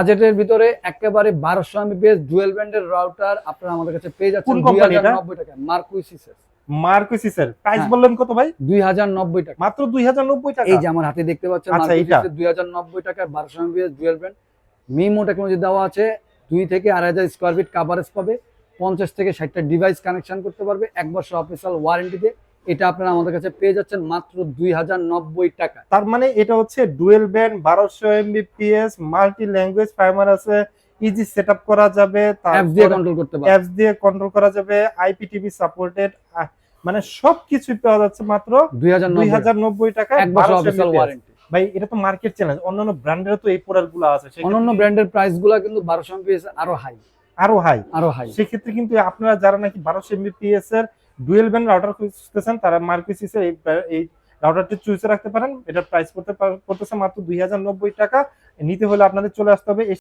বাজেটের ভিতরে একেবারে 1200 এমবিপিএস ডুয়াল ব্যান্ডের রাউটার আপনারা আমাদের কাছে পেয়ে যাচ্ছেন কোন কোম্পানি এটা? 2090 টাকা মার্কুইসিসের। মার্কুইসিসের প্রাইস হ্যাঁ। বললেন কত ভাই? 2090 টাকা। মাত্র 2090 টাকা। এই যে আমার হাতে দেখতে পাচ্ছেন আচ্ছা, এইটা মার্কুইসিসের 2090 টাকায় 1200 Mbps dual band MIMO technology দেওয়া আছে। 2 থেকে 2500 স্কয়ার ফিট কভারেজ পাবে, 50 থেকে 60টা ডিভাইস কানেকশন করতে পারবে, 1 বছর অফিসিয়াল ওয়ারেন্টিতে। এটা আপনারা আমাদের কাছে পেয়ে যাচ্ছেন মাত্র 2090 টাকা। তার মানে এটা হচ্ছে dual band 1200 Mbps, multi language fibre আছে, ইজি সেটআপ করা যাবে, অ্যাপস দিয়ে কন্ট্রোল করতে পারবে, অ্যাপস দিয়ে কন্ট্রোল করা যাবে, আইপিটিভি সাপোর্টেড, মানে সবকিছু পাওয়া যাচ্ছে মাত্র 2090 টাকা, 1 বছর অফিসিয়াল ওয়ারেন্টি। ভাই এটা তো মার্কেট চ্যালেঞ্জ, অন্যান্য ব্র্যান্ডেরও তো এই প্রোডাক্টগুলো আছে, অন্যান্য ব্র্যান্ডের প্রাইসগুলো কিন্তু 1200 এমবিপিএস আরো হাই, আরো হাই। সেক্ষেত্রে কিন্তু আপনারা যারা নাকি 1200 এমবিপিএস এর ডুয়েল ব্যান্ড রাউটার খুঁজতেছেন তারা মার্কুইসিসের এই রাউটারটি চুজে রাখতে পারেন। এটার প্রাইস পড়তেছে মাত্র 2090 টাকা। নিতে হলে আপনাদের চলে আসতে হবে